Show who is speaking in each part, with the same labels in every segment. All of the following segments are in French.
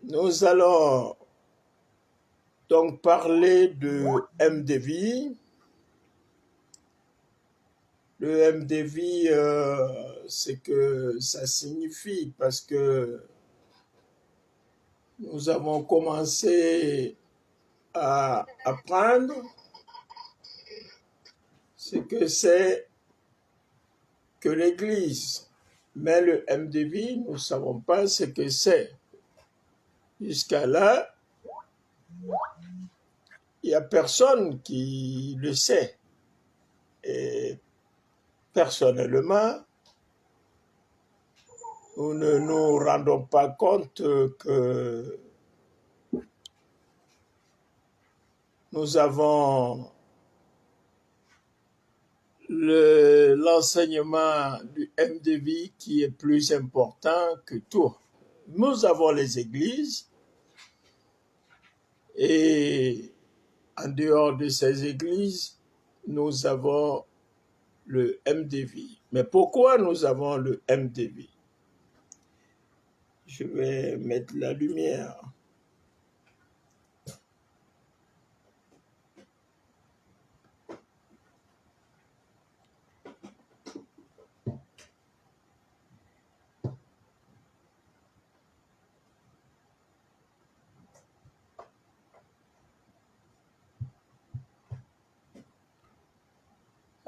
Speaker 1: Nous allons donc parler de MDV. Le MDV, c'est que ça signifie parce que nous avons commencé à apprendre ce que c'est que l'Église. Mais le MDV, nous ne savons pas ce que c'est. Jusqu'à là, il n'y a personne qui le sait. Et personnellement, nous ne nous rendons pas compte que nous avons l'enseignement du MDV qui est plus important que tout. Nous avons les églises et en dehors de ces églises, nous avons le MDV. Mais pourquoi nous avons le MDV? Je vais mettre la lumière.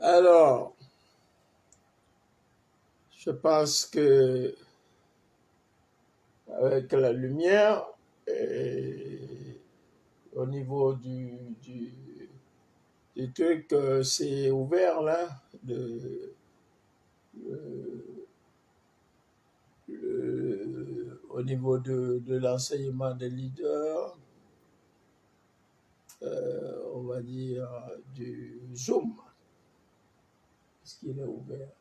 Speaker 1: Alors, je pense que avec la lumière, au niveau du truc, c'est ouvert là, au niveau de l'enseignement des leaders, on va dire du Zoom. Est-ce qu'il est ouvert?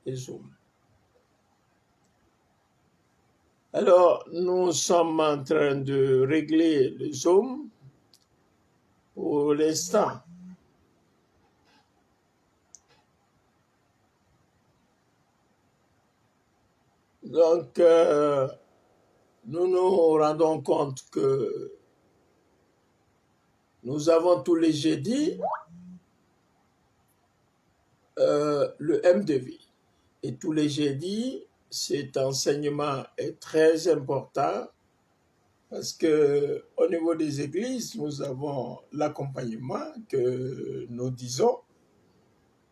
Speaker 1: Et Zoom. Alors, nous sommes en train de régler le Zoom pour l'instant. Donc, nous nous rendons compte que nous avons tous les jeudis le MDV. Et tous les jeudis, cet enseignement est très important parce que au niveau des églises, nous avons l'accompagnement que nous disons.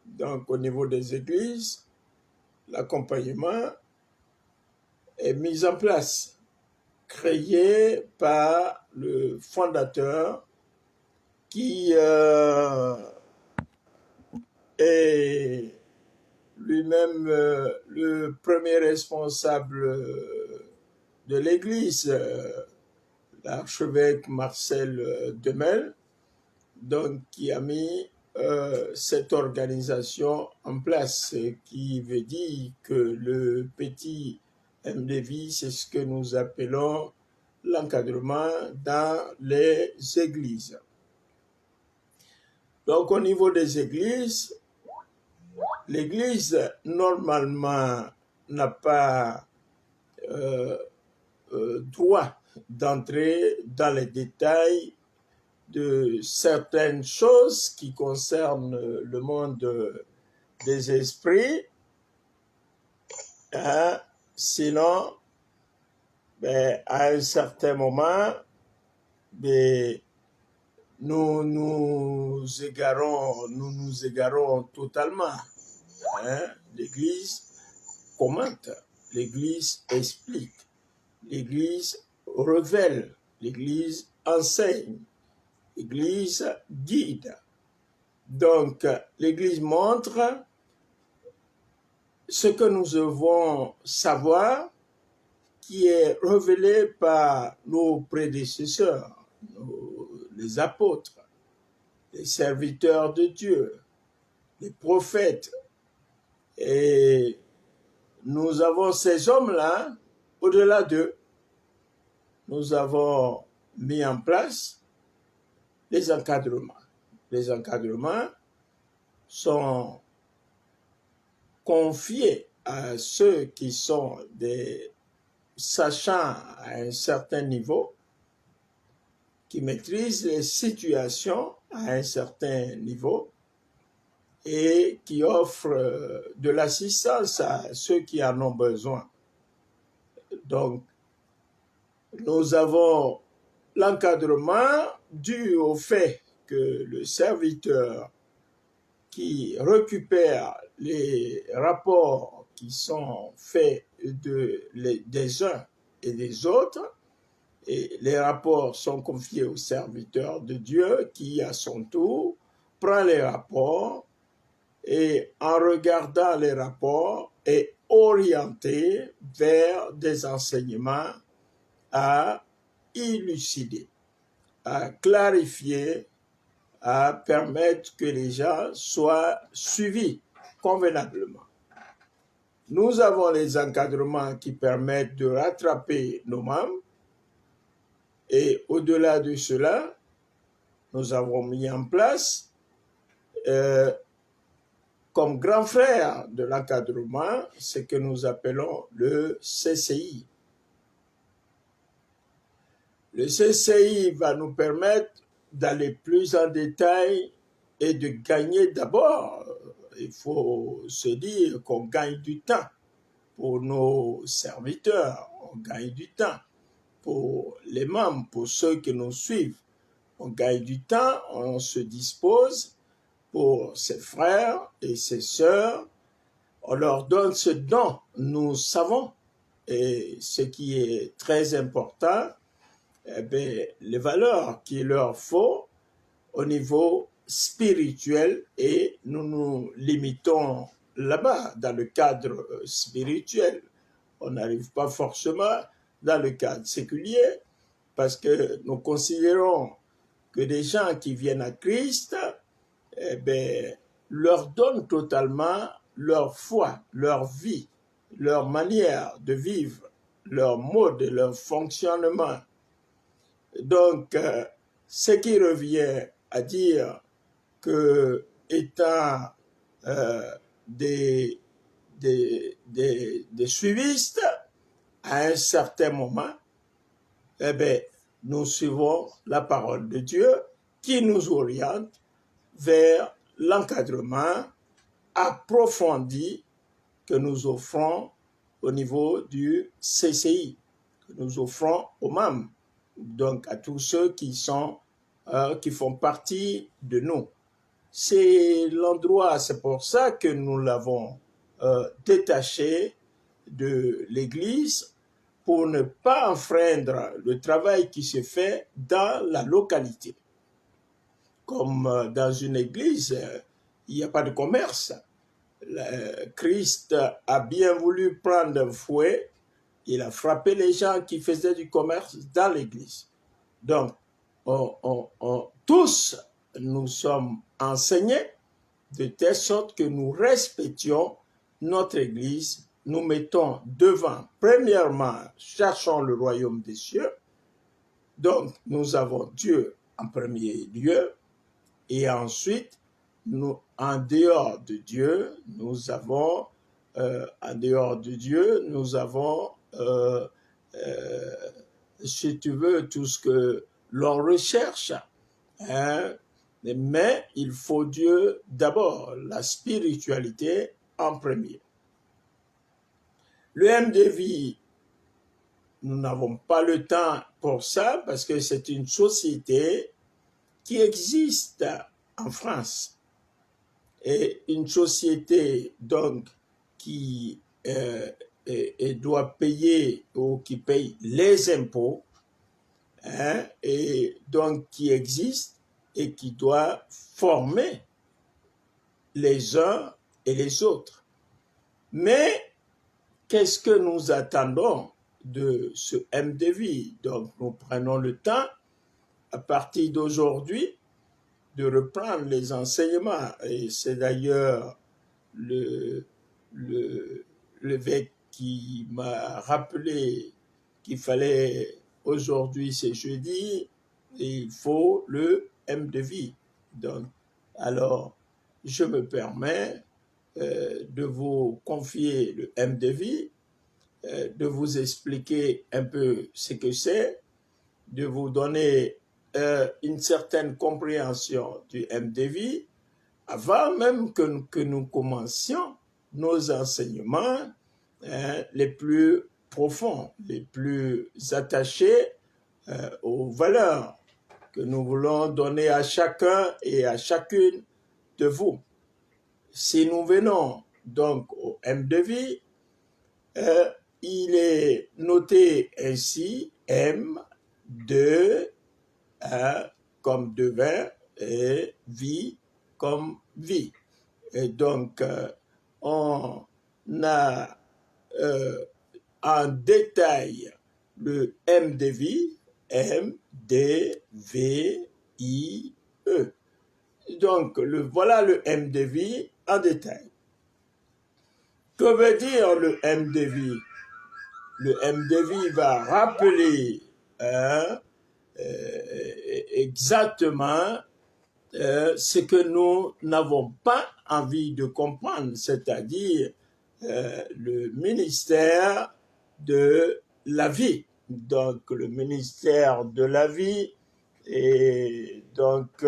Speaker 1: Donc, au niveau des églises, l'accompagnement est mis en place, créé par le fondateur qui est lui-même le premier responsable de l'Église, l'archevêque Marcel Demel, donc qui a mis cette organisation en place, ce qui veut dire que le petit MDV, c'est ce que nous appelons l'encadrement dans les églises. Donc au niveau des églises, l'Église, normalement, n'a pas droit d'entrer dans les détails de certaines choses qui concernent le monde des esprits. Hein? Sinon, à un certain moment, nous nous égarons totalement. Hein? L'Église commente, l'Église explique, l'Église révèle, l'Église enseigne, l'Église guide. Donc, l'Église montre ce que nous devons savoir qui est révélé par nos prédécesseurs, les apôtres, les serviteurs de Dieu, les prophètes. Et nous avons ces hommes-là, au-delà d'eux, nous avons mis en place les encadrements. Les encadrements sont confiés à ceux qui sont des sachant à un certain niveau, qui maîtrise les situations à un certain niveau et qui offre de l'assistance à ceux qui en ont besoin. Donc, nous avons l'encadrement dû au fait que le serviteur qui récupère les rapports qui sont faits des uns et des autres, et les rapports sont confiés au serviteur de Dieu qui, à son tour, prend les rapports et, en regardant les rapports, est orienté vers des enseignements à élucider, à clarifier, à permettre que les gens soient suivis convenablement. Nous avons les encadrements qui permettent de rattraper nos membres et au-delà de cela, nous avons mis en place comme grand frère de l'encadrement ce que nous appelons le CCI. Le CCI va nous permettre d'aller plus en détail et de gagner d'abord. Il faut se dire qu'on gagne du temps pour nos serviteurs, on gagne du temps pour les membres, pour ceux qui nous suivent. On gagne du temps, on se dispose pour ses frères et ses sœurs. On leur donne ce dont nous savons et ce qui est très important, les valeurs qu'il leur faut au niveau spirituel et nous nous limitons là-bas dans le cadre spirituel. On n'arrive pas forcément dans le cadre séculier parce que nous considérons que des gens qui viennent à Christ leur donnent totalement leur foi, leur vie, leur manière de vivre, leur mode, leur fonctionnement. Donc, ce qui revient à dire que étant des suivistes, à un certain moment, nous suivons la parole de Dieu qui nous oriente vers l'encadrement approfondi que nous offrons au niveau du CCI, que nous offrons aux membres, donc à tous ceux qui font partie de nous. C'est l'endroit, c'est pour ça que nous l'avons détaché de l'Église pour ne pas enfreindre le travail qui se fait dans la localité. Comme dans une église, il n'y a pas de commerce. Christ a bien voulu prendre un fouet, il a frappé les gens qui faisaient du commerce dans l'église. Donc, tous, nous sommes enseignés de telle sorte que nous respections notre église. Nous mettons devant, premièrement, cherchons le royaume des cieux. Donc, nous avons Dieu en premier lieu. Et ensuite, en dehors de Dieu, nous avons, si tu veux, tout ce que l'on recherche. Hein? Mais il faut Dieu d'abord, la spiritualité en premier. Le MDV, nous n'avons pas le temps pour ça parce que c'est une société qui existe en France et une société donc qui doit payer ou qui paye les impôts, hein, et donc qui existe et qui doit former les uns et les autres. Mais qu'est-ce que nous attendons de ce MDV? Donc nous prenons le temps à partir d'aujourd'hui de reprendre les enseignements. Et c'est d'ailleurs l'évêque qui m'a rappelé qu'il fallait, aujourd'hui c'est jeudi, et il faut le MDV. Donc, alors, je me permets de vous confier le MDV de vous expliquer un peu ce que c'est, de vous donner une certaine compréhension du MDV, avant même que nous commencions nos enseignements les plus profonds, les plus attachés aux valeurs que nous voulons donner à chacun et à chacune de vous. Si nous venons donc au MDV, il est noté ainsi M, 2, comme devin et vie comme vie. Et donc, on a en détail le M de vie, M, D, V, I, E. Donc, voilà le M de vie en détail. Que veut dire le M de vie? Le M de vie va rappeler exactement ce que nous n'avons pas envie de comprendre, c'est-à-dire le ministère de la vie. Donc, le ministère de la vie, et donc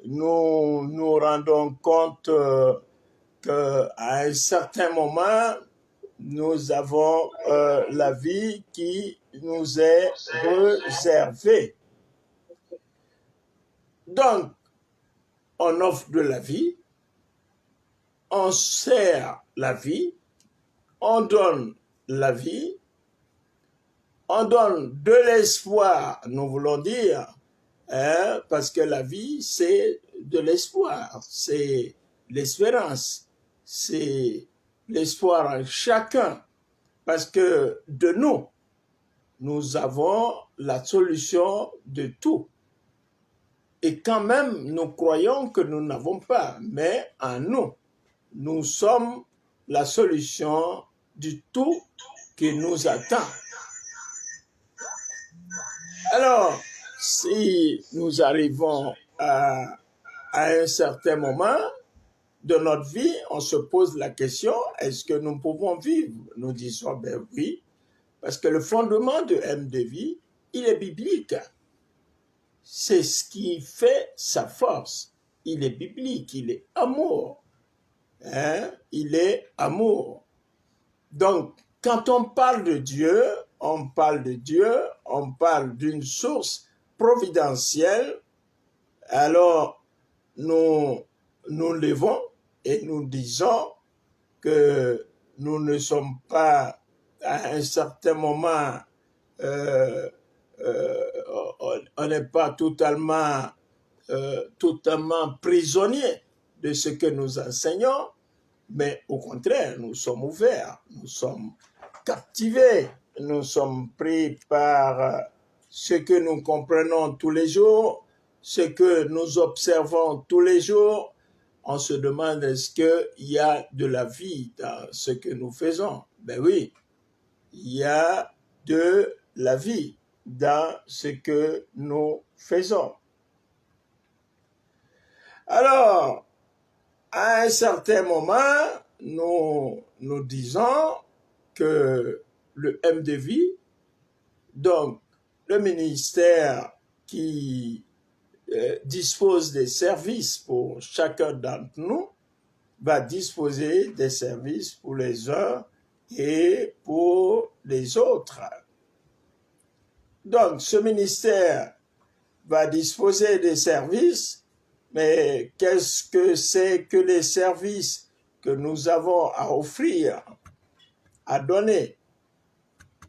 Speaker 1: nous nous rendons compte qu'à un certain moment, nous avons la vie qui nous est réservée. Donc, on offre de la vie, on sert la vie, on donne la vie, on donne de l'espoir, nous voulons dire, parce que la vie, c'est de l'espoir, c'est l'espérance, c'est l'espoir en chacun, parce que de nous, nous avons la solution de tout. Et quand même, nous croyons que nous n'avons pas, mais en nous, nous sommes la solution du tout qui nous attend. Alors, si nous arrivons à un certain moment de notre vie, on se pose la question, est-ce que nous pouvons vivre? Nous disons, ben oui, parce que le fondement de M de vie, il est biblique. C'est ce qui fait sa force. Il est biblique, il est amour. Il est amour. Donc, quand on parle de Dieu, on parle d'une source providentielle. Alors, nous levons et nous disons que nous ne sommes pas à un certain moment, on n'est pas totalement prisonnier de ce que nous enseignons, mais au contraire, nous sommes ouverts, nous sommes captivés, nous sommes pris par ce que nous comprenons tous les jours, ce que nous observons tous les jours. On se demande, est-ce qu'il y a de la vie dans ce que nous faisons? Ben oui, il y a de la vie dans ce que nous faisons. Alors, à un certain moment, nous disons que le MDV, donc le ministère qui dispose des services pour chacun d'entre nous, va disposer des services pour les uns et pour les autres. Donc, ce ministère va disposer des services, mais qu'est-ce que c'est que les services que nous avons à offrir, à donner?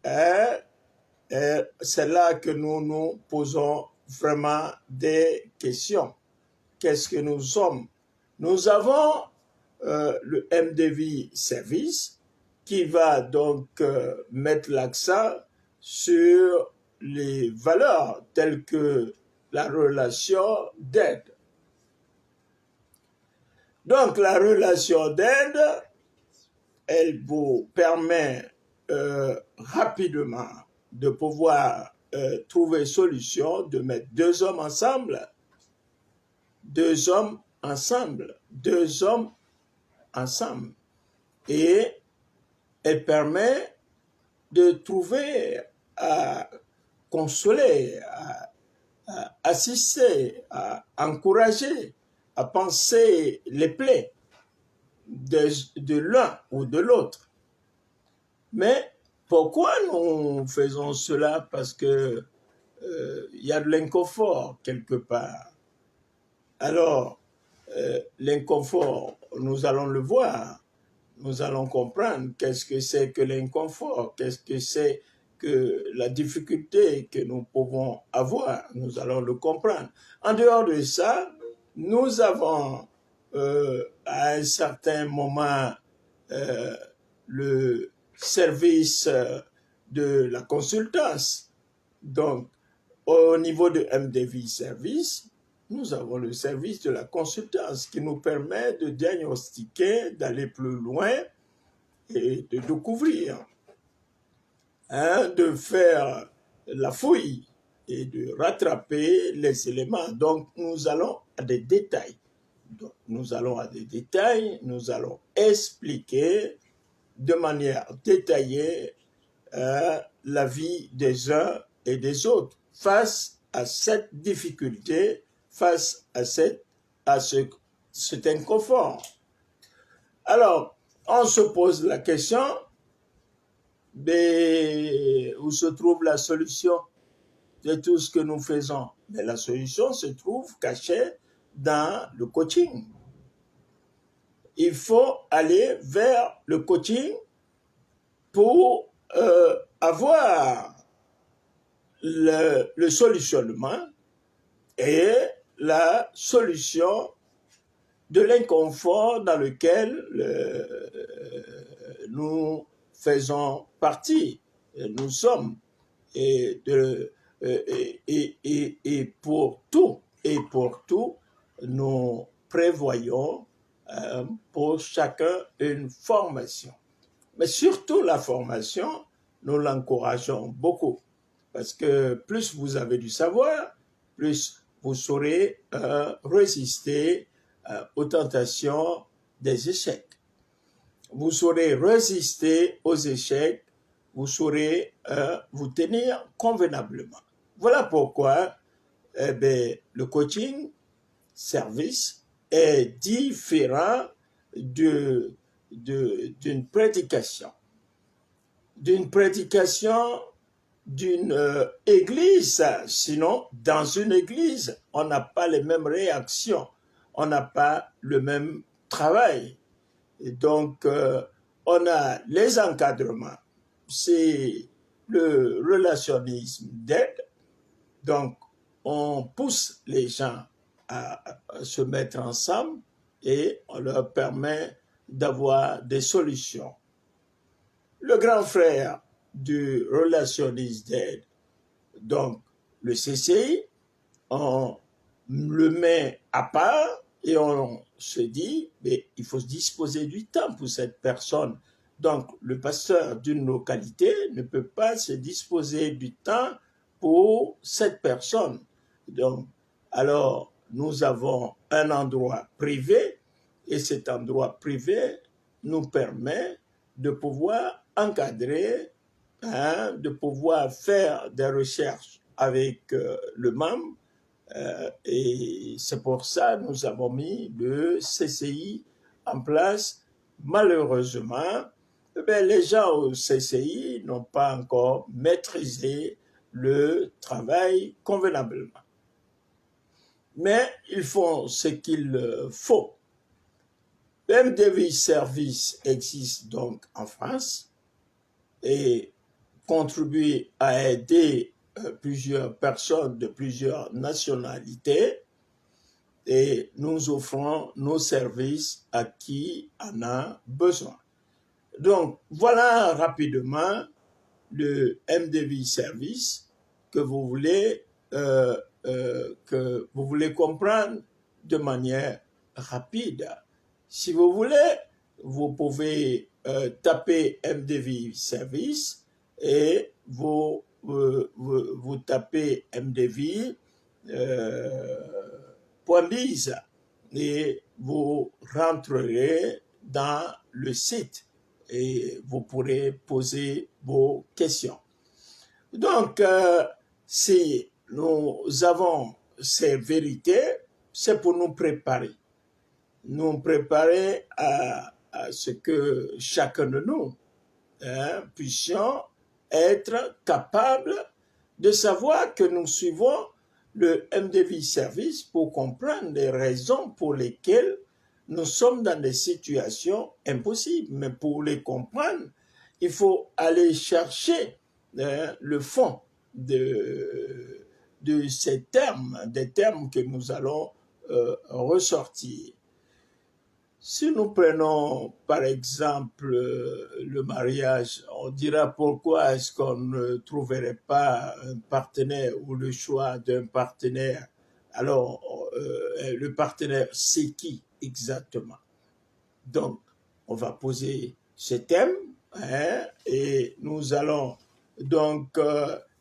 Speaker 1: C'est là que nous nous posons vraiment des questions. Qu'est-ce que nous sommes? Nous avons le MDV Service qui va donc mettre l'accent sur les valeurs telles que la relation d'aide. Donc la relation d'aide, elle vous permet rapidement de pouvoir trouver solution, de mettre deux hommes ensemble, et elle permet de trouver, à consoler, à assister, à encourager, à penser les plaies de l'un ou de l'autre. Mais pourquoi nous faisons cela? Parce que y a de l'inconfort quelque part. Alors, l'inconfort, nous allons le voir, nous allons comprendre qu'est-ce que c'est que l'inconfort, qu'est-ce que c'est que la difficulté que nous pouvons avoir, nous allons le comprendre. En dehors de ça, nous avons à un certain moment le service de la consultance. Donc, au niveau de MDV Service, nous avons le service de la consultance qui nous permet de diagnostiquer, d'aller plus loin et de découvrir, de faire la fouille et de rattraper les éléments. Donc, nous allons à des détails. Donc, nous allons à des détails, nous allons expliquer de manière détaillée la vie des uns et des autres face à cette difficulté, face à cet inconfort. Alors, on se pose la question, mais où se trouve la solution de tout ce que nous faisons? Mais la solution se trouve cachée dans le coaching. Il faut aller vers le coaching pour avoir le solutionnement et la solution de l'inconfort dans lequel nous faisons partie, nous sommes, et pour tout, nous prévoyons pour chacun une formation. Mais surtout la formation, nous l'encourageons beaucoup. Parce que plus vous avez du savoir, plus vous saurez résister aux tentations des échecs. Vous saurez résister aux échecs, vous saurez vous tenir convenablement. Voilà pourquoi le coaching service est différent d'une prédication. D'une église, sinon dans une église, on n'a pas les mêmes réactions, on n'a pas le même travail. Et donc, on a les encadrements, c'est le relationnisme d'aide, donc on pousse les gens à se mettre ensemble et on leur permet d'avoir des solutions. Le grand frère du relationnisme d'aide, donc le CCI, on le met à part et on se dit, mais il faut se disposer du temps pour cette personne. Donc, le pasteur d'une localité ne peut pas se disposer du temps pour cette personne. Donc, alors, nous avons un endroit privé et cet endroit privé nous permet de pouvoir encadrer, de pouvoir faire des recherches avec le membre. Et c'est pour ça que nous avons mis le CCI en place. Malheureusement, les gens au CCI n'ont pas encore maîtrisé le travail convenablement. Mais ils font ce qu'il faut. Le MDV Service existe donc en France et contribue à aider plusieurs personnes de plusieurs nationalités et nous offrons nos services à qui en a besoin. Donc, voilà rapidement le MDV Service que vous voulez comprendre de manière rapide. Si vous voulez, vous pouvez taper MDV Service et vous tapez MDV .biz et vous rentrerez dans le site et vous pourrez poser vos questions. Donc, si nous avons ces vérités, c'est pour nous préparer à ce que chacun de nous puissions être capables de savoir que nous suivons le MDV Service pour comprendre les raisons pour lesquelles nous sommes dans des situations impossibles. Mais pour les comprendre, il faut aller chercher le fond de ces termes, des termes que nous allons ressortir. Si nous prenons par exemple le mariage, on dira pourquoi est-ce qu'on ne trouverait pas un partenaire ou le choix d'un partenaire. Alors, le partenaire, c'est qui exactement? Donc, on va poser ce thème et nous allons donc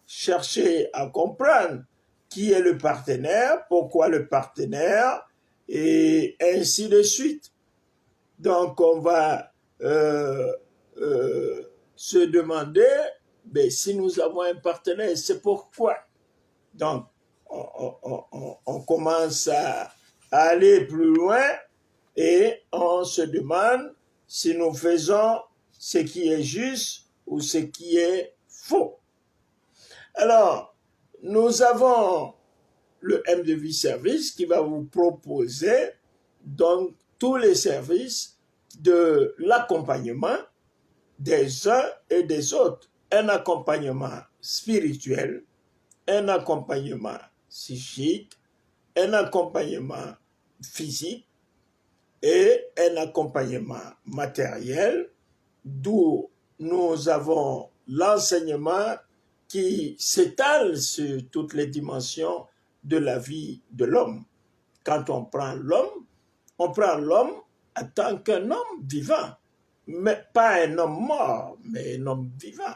Speaker 1: chercher à comprendre qui est le partenaire, pourquoi le partenaire et ainsi de suite. Donc, on va se demander si nous avons un partenaire, c'est pourquoi. Donc, on commence à aller plus loin et on se demande si nous faisons ce qui est juste ou ce qui est faux. Alors, nous avons le MDV Service qui va vous proposer donc tous les services de l'accompagnement des uns et des autres. Un accompagnement spirituel, un accompagnement psychique, un accompagnement physique et un accompagnement matériel, d'où nous avons l'enseignement qui s'étale sur toutes les dimensions de la vie de l'homme. Quand on prend l'homme en tant qu'un homme vivant, mais pas un homme mort, mais un homme vivant.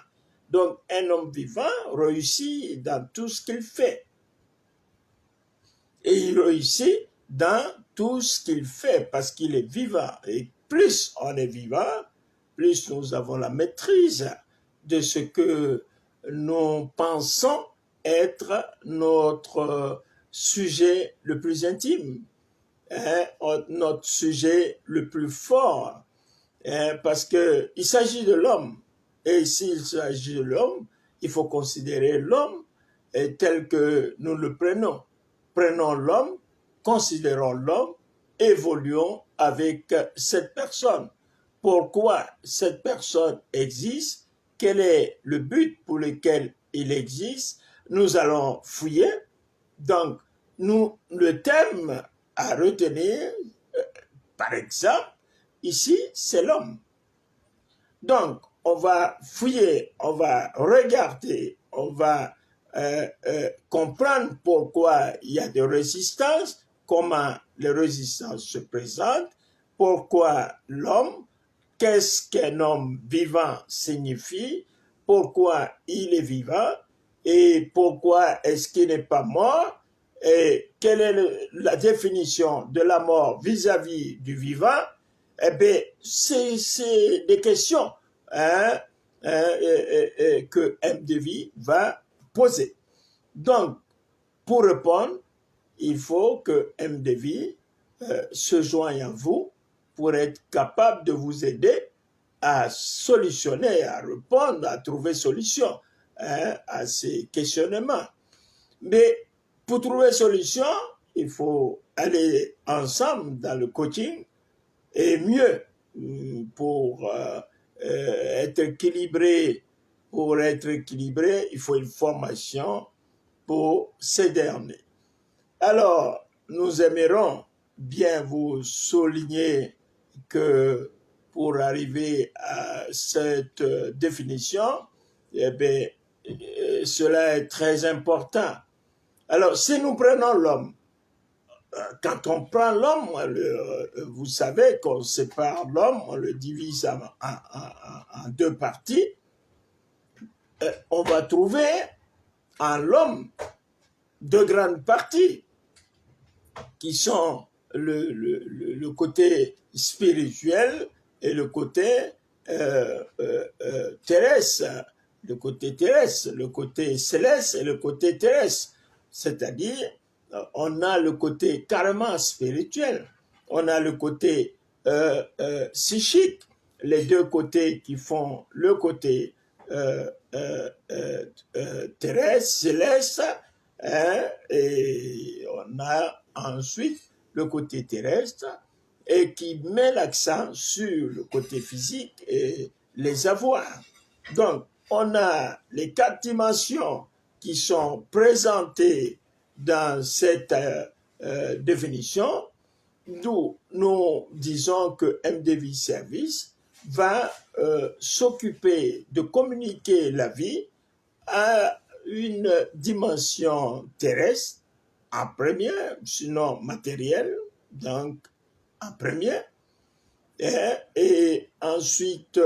Speaker 1: Donc, un homme vivant réussit dans tout ce qu'il fait. Et il réussit dans tout ce qu'il fait parce qu'il est vivant. Et plus on est vivant, plus nous avons la maîtrise de ce que nous pensons être notre sujet le plus intime, notre sujet le plus fort, parce qu'il s'agit de l'homme. Et s'il s'agit de l'homme, il faut considérer l'homme tel que nous le prenons. Prenons l'homme, considérons l'homme, évoluons avec cette personne. Pourquoi cette personne existe? Quel est le but pour lequel il existe? Nous allons fouiller. Donc, le thème à retenir, par exemple, ici, c'est l'homme. Donc, on va fouiller, on va regarder, on va comprendre pourquoi il y a des résistances, comment les résistances se présentent, pourquoi l'homme, qu'est-ce qu'un homme vivant signifie, pourquoi il est vivant et pourquoi est-ce qu'il n'est pas mort et quelle est la définition de la mort vis-à-vis du vivant. Eh bien, c'est des questions que MDV va poser. Donc, pour répondre, il faut que MDV se joigne à vous pour être capable de vous aider à solutionner, à répondre, à trouver solution à ces questionnements. Mais pour trouver solution, il faut aller ensemble dans le coaching et mieux pour être équilibré. Pour être équilibré, il faut une formation pour ces derniers. Alors, nous aimerons bien vous souligner que pour arriver à cette définition, eh bien, cela est très important. Alors, si nous prenons l'homme, quand on prend l'homme, vous savez qu'on sépare l'homme, on le divise en deux parties. On va trouver en l'homme deux grandes parties qui sont le côté spirituel et le côté terrestre, le côté céleste et le côté terrestre. C'est-à-dire, on a le côté carrément spirituel, on a le côté psychique, les deux côtés qui font le côté terrestre, céleste, hein, et on a ensuite le côté terrestre et qui met l'accent sur le côté physique et les avoirs. Donc, on a les 4 dimensions qui sont présentées dans cette définition, d'où nous disons que MDV Service va s'occuper de communiquer la vie à une dimension terrestre en première, sinon matérielle, donc en première, et ensuite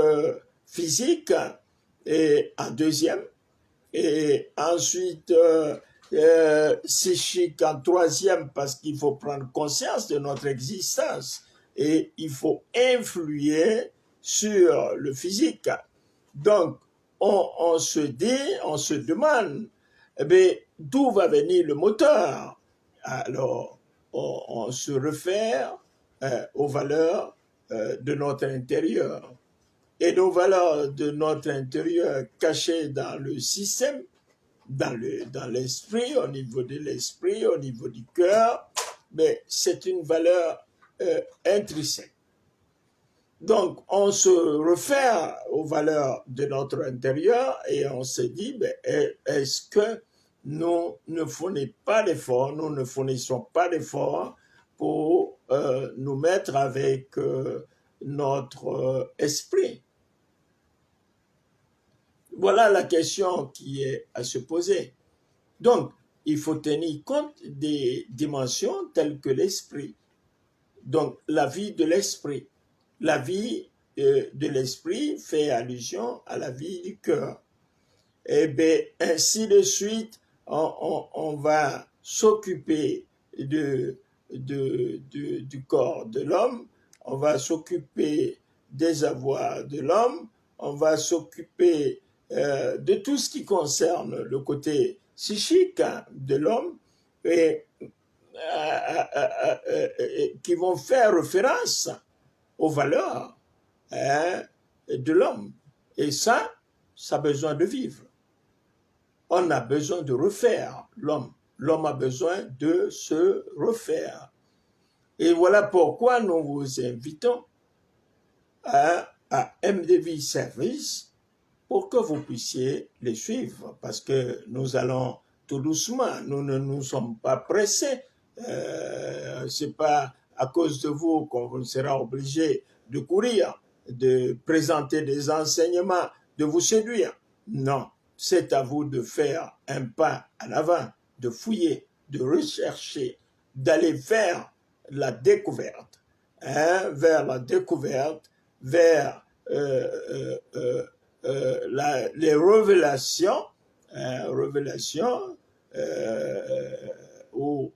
Speaker 1: physique et en deuxième, et ensuite psychique en troisième, parce qu'il faut prendre conscience de notre existence et il faut influer sur le physique. Donc, on se dit, on se demande, eh bien, d'où va venir le moteur? Alors, on se réfère aux valeurs de notre intérieur. Et nos valeurs de notre intérieur cachées dans le système, dans l'esprit, au niveau de l'esprit, au niveau du cœur, mais c'est une valeur intrinsèque. Donc, on se réfère aux valeurs de notre intérieur et on se dit, ben, est-ce que nous ne fournissons pas d'efforts, nous ne fournissons pas d'efforts pour nous mettre avec notre esprit? Voilà la question qui est à se poser. Donc, il faut tenir compte des dimensions telles que l'esprit. Donc, la vie de l'esprit. La vie de l'esprit fait allusion à la vie du cœur. Et bien, ainsi de suite, on va s'occuper du corps de l'homme, on va s'occuper des avoirs de l'homme, on va s'occuper de tout ce qui concerne le côté psychique de l'homme et qui vont faire référence aux valeurs de l'homme. Et ça a besoin de vivre. On a besoin de refaire l'homme. L'homme a besoin de se refaire. Et voilà pourquoi nous vous invitons à MDV Service pour que vous puissiez les suivre. Parce que nous allons tout doucement. Nous ne nous sommes pas pressés. C'est pas à cause de vous qu'on sera obligé de courir, de présenter des enseignements, de vous séduire. Non, c'est à vous de faire un pas en avant, de fouiller, de rechercher, d'aller vers la découverte, vers la découverte, vers les révélations, où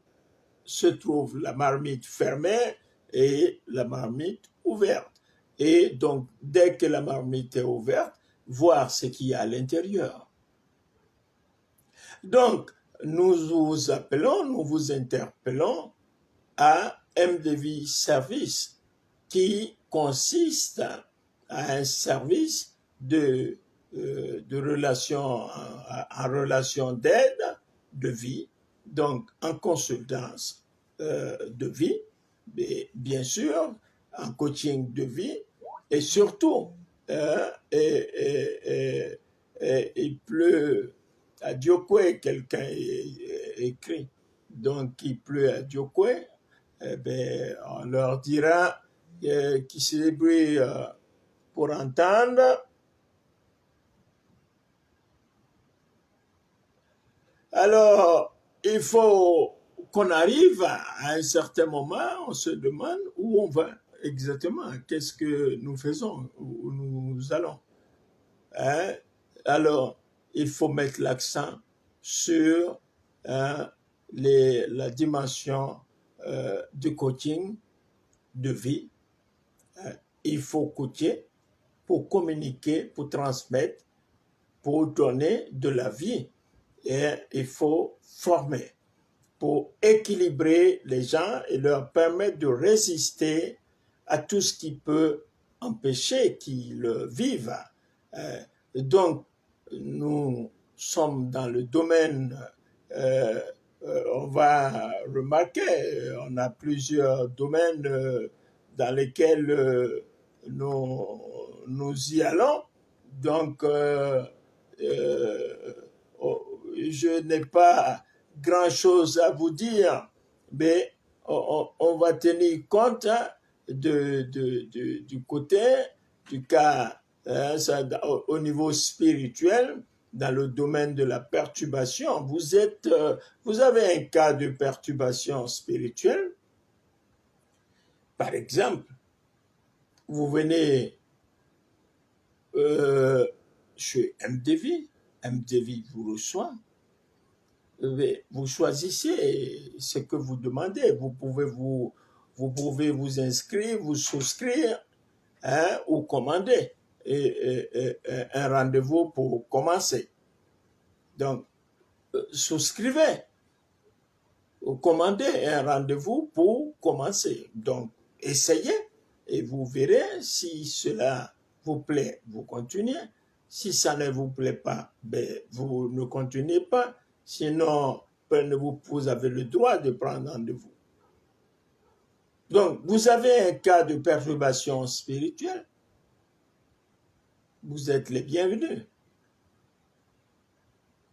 Speaker 1: se trouve la marmite fermée et la marmite ouverte. Et donc, dès que la marmite est ouverte, voir ce qu'il y a à l'intérieur. Donc, nous vous appelons, nous vous interpellons à MDV Service, qui consiste à un service de relation, en relation d'aide, de vie, donc en consultance de vie, mais bien sûr, en coaching de vie, et surtout, il pleut à Diokwe, quelqu'un écrit, donc il pleut à Diokwe, eh bien, on leur dira qu'ils se débrouillent pour entendre. Alors, il faut qu'on arrive à un certain moment, on se demande où on va exactement, qu'est-ce que nous faisons, où nous allons. Hein? Alors, il faut mettre l'accent sur la dimension du coaching de vie. Il faut coacher, pour communiquer, pour transmettre, pour donner de la vie. Et il faut former pour équilibrer les gens et leur permettre de résister à tout ce qui peut empêcher qu'ils vivent. Donc, nous sommes dans le domaine, on va remarquer, on a plusieurs domaines dans lesquels nous y allons. Donc, je n'ai pas grand-chose à vous dire, mais on va tenir compte du côté, du cas au niveau spirituel, dans le domaine de la perturbation. Vous avez un cas de perturbation spirituelle. Par exemple, vous venez chez MDV, MDV vous reçoit, vous choisissez ce que vous demandez. Vous pouvez vous inscrire, vous souscrire ou commander un rendez-vous pour commencer. Donc, souscrivez ou commandez un rendez-vous pour commencer. Donc, essayez et vous verrez si cela vous plaît, vous continuez. Si ça ne vous plaît pas, vous ne continuez pas. Sinon, vous avez le droit de prendre rendez-vous. Donc, vous avez un cas de perturbation spirituelle. Vous êtes les bienvenus.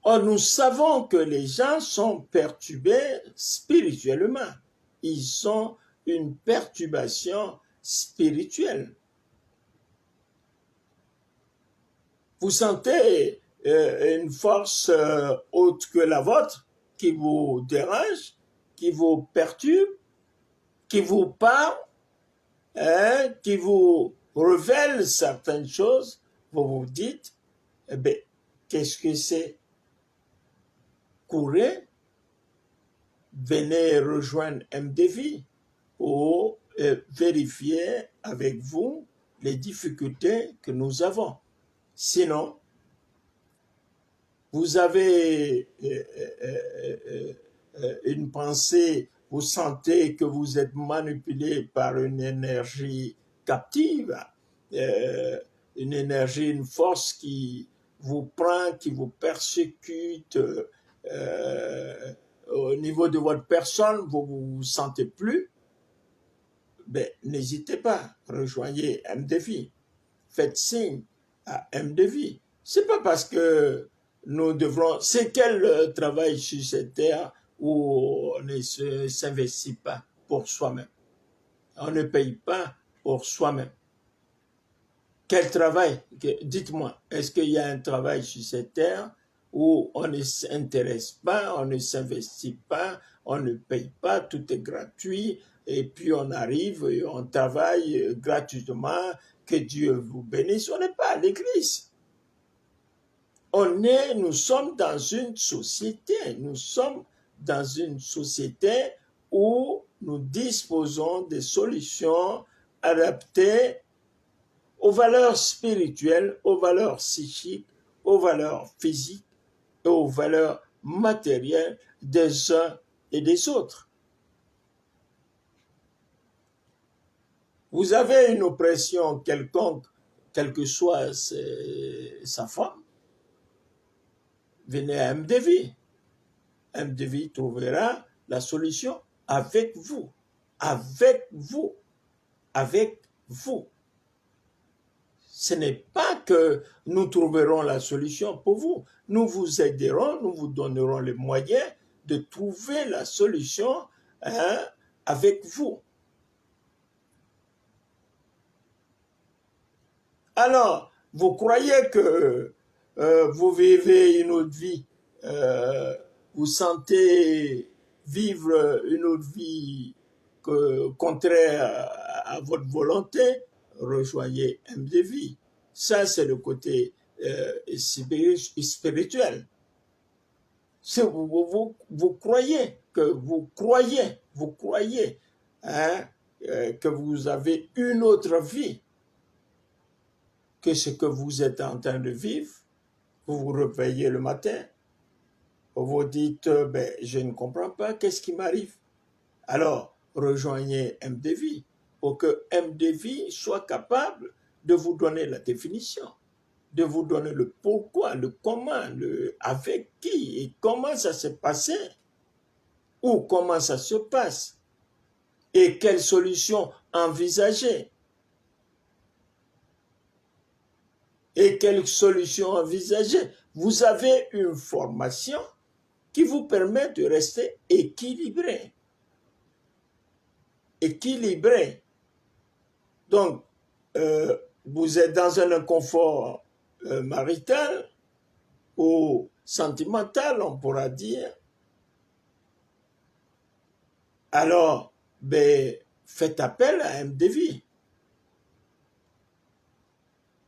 Speaker 1: Or, nous savons que les gens sont perturbés spirituellement. Ils ont une perturbation spirituelle. Vous sentez une force autre que la vôtre qui vous dérange, qui vous perturbe, qui vous parle, qui vous révèle certaines choses. Vous vous dites, eh bien, qu'est-ce que c'est? Courez, venez rejoindre MDV pour vérifier avec vous les difficultés que nous avons. Sinon, vous avez une pensée, vous sentez que vous êtes manipulé par une énergie captive, une énergie, une force qui vous prend, qui vous persécute au niveau de votre personne, vous ne vous sentez plus, n'hésitez pas, rejoignez MDV, faites signe à MDV. C'est pas parce que nous devrons... C'est quel travail sur cette terre où on ne s'investit pas pour soi-même. On ne paye pas pour soi-même. Quel travail? Dites-moi, est-ce qu'il y a un travail sur cette terre où on ne s'intéresse pas, on ne s'investit pas, on ne paye pas, tout est gratuit, et puis on arrive et on travaille gratuitement, que Dieu vous bénisse. On n'est pas à l'église. Nous sommes dans une société, où nous disposons des solutions adaptées aux valeurs spirituelles, aux valeurs psychiques, aux valeurs physiques et aux valeurs matérielles des uns et des autres. Vous avez une oppression quelconque, quelle que soit sa forme, venez à MDV. MDV trouvera la solution avec vous. Avec vous. Avec vous. Ce n'est pas que nous trouverons la solution pour vous. Nous vous aiderons, nous vous donnerons les moyens de trouver la solution avec vous. Alors, vous croyez que vous vivez une autre vie, vous sentez vivre une autre vie contraire à votre volonté, rejoignez MDV. Ça, c'est le côté spirituel. Vous croyez que que vous avez une autre vie. que ce que vous êtes en train de vivre, vous vous réveillez le matin, vous vous dites, ben, je ne comprends pas, qu'est-ce qui m'arrive? Alors, rejoignez MDV pour que MDV soit capable de vous donner la définition, de vous donner le pourquoi, le comment, le avec qui et comment ça s'est passé, ou comment ça se passe, et quelles solutions envisager. Et quelles solutions envisager. Vous avez une formation qui vous permet de rester équilibré. Équilibré. Donc, vous êtes dans un inconfort marital ou sentimental, on pourra dire. Alors, ben, faites appel à MDV.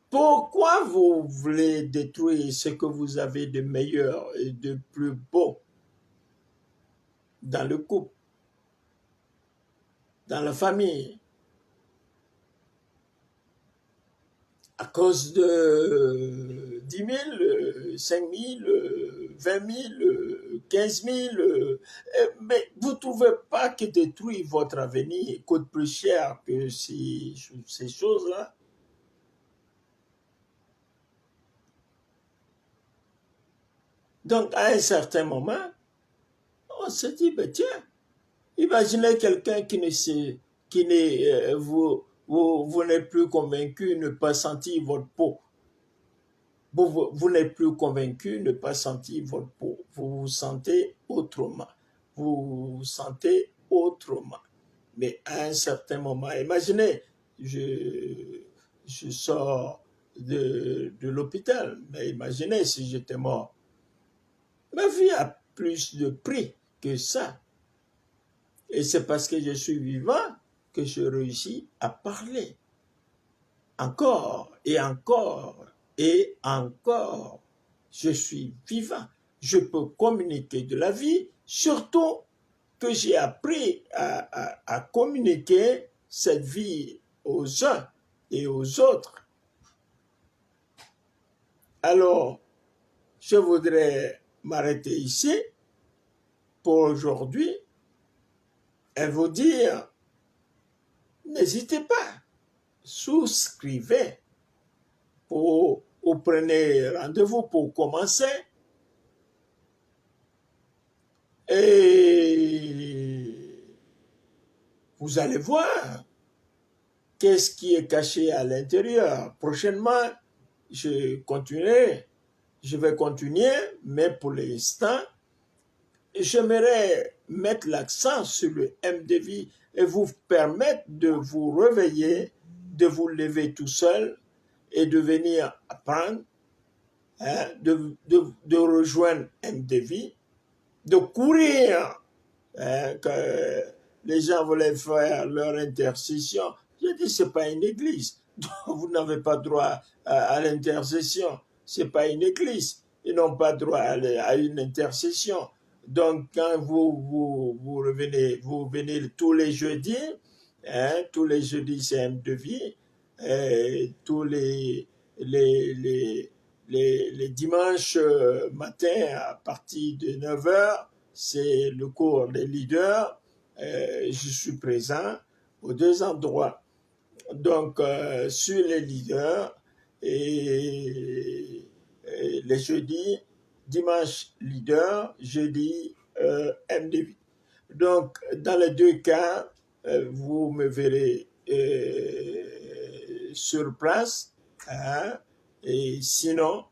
Speaker 1: Pourquoi vous voulez détruire ce que vous avez de meilleur et de plus beau dans le couple, dans la famille, à cause de 10 000, 5 000, 20 000, 15 000, mais vous ne trouvez pas que détruire votre avenir coûte plus cher que ces choses-là? Donc, à un certain moment, on se dit, ben tiens, imaginez quelqu'un qui n'est, vous n'êtes plus convaincu, ne pas sentir votre peau. Vous n'êtes plus convaincu, ne pas sentir votre peau. Vous vous sentez autrement. Vous vous sentez autrement. Mais à un certain moment, imaginez, je sors de l'hôpital, mais imaginez si j'étais mort. Ma vie a plus de prix que ça. Et c'est parce que je suis vivant que je réussis à parler. Encore et encore et encore. Je suis vivant. Je peux communiquer de la vie, surtout que j'ai appris à communiquer cette vie aux uns et aux autres. Alors, je voudrais m'arrêter ici pour aujourd'hui et vous dire, n'hésitez pas, souscrivez, ou prenez rendez-vous pour commencer et vous allez voir qu'est-ce qui est caché à l'intérieur. Prochainement, je vais continuer, mais pour l'instant, j'aimerais mettre l'accent sur le MDV et vous permettre de vous réveiller, de vous lever tout seul et de venir apprendre, hein, de rejoindre MDV, de courir, hein, que les gens voulaient faire leur intercession. J'ai dit, ce n'est pas une église. Vous n'avez pas droit à l'intercession. Ce n'est pas une église. Ils n'ont pas droit à une intercession. Donc, quand vous venez tous les jeudis, hein, tous les jeudis, c'est MDV, tous les dimanches matin à partir de 9h, c'est le cours des leaders. Je suis présent aux deux endroits. Donc, sur les leaders et les jeudis, dimanche leader, jeudi MDV. Donc, dans les deux cas, vous me verrez sur place, hein, et sinon,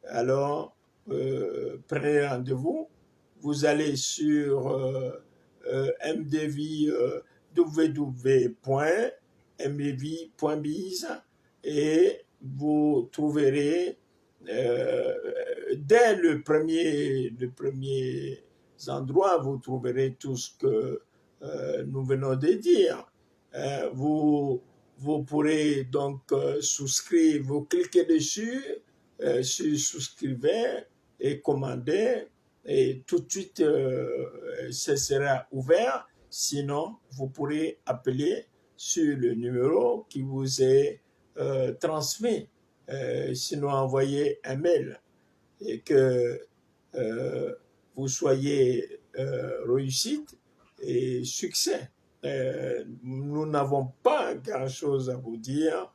Speaker 1: alors, prenez rendez-vous. Vous allez sur MDV, www.mdv.biz et vous trouverez dès le premier endroit, vous trouverez tout ce que nous venons de dire. Vous pourrez donc souscrire, vous cliquez dessus, sur souscrivez et commandez, et tout de suite, ce sera ouvert. Sinon, vous pourrez appeler sur le numéro qui vous est transmis, sinon envoyez un mail et que vous soyez réussite et succès. Nous n'avons pas grand-chose à vous dire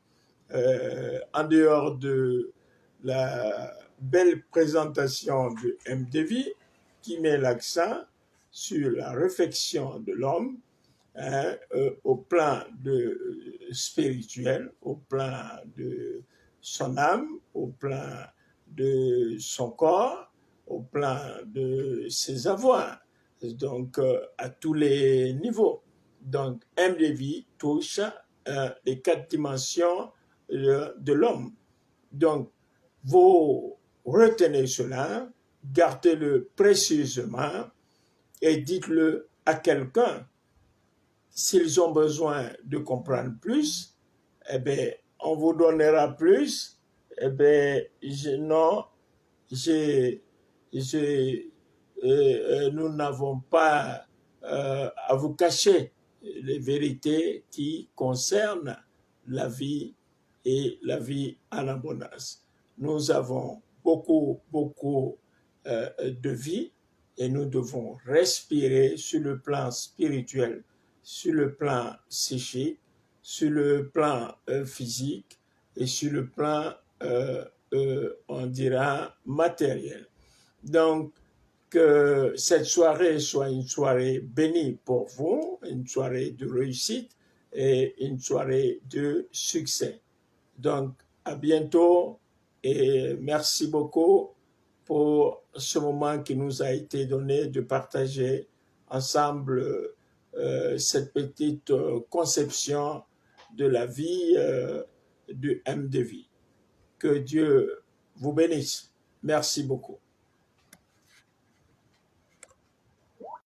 Speaker 1: en dehors de la belle présentation de MDV qui met l'accent sur la réflexion de l'homme au plan spirituel, au plan de son âme, au plan de son corps, au plan de ses avoirs, donc à tous les niveaux. Donc MDV touche les 4 dimensions de l'homme. Donc, vous retenez cela, gardez-le précieusement et dites-le à quelqu'un. S'ils ont besoin de comprendre plus, eh bien, on vous donnera plus. Eh bien, nous n'avons pas à vous cacher les vérités qui concernent la vie et la vie en abondance. Nous avons beaucoup de vie et nous devons respirer sur le plan spirituel, sur le plan psychique, sur le plan physique et sur le plan, on dira, matériel. Donc, que cette soirée soit une soirée bénie pour vous, une soirée de réussite et une soirée de succès. Donc, à bientôt et merci beaucoup pour ce moment qui nous a été donné de partager ensemble cette petite conception de la vie du MDV. Que Dieu vous bénisse. Merci beaucoup.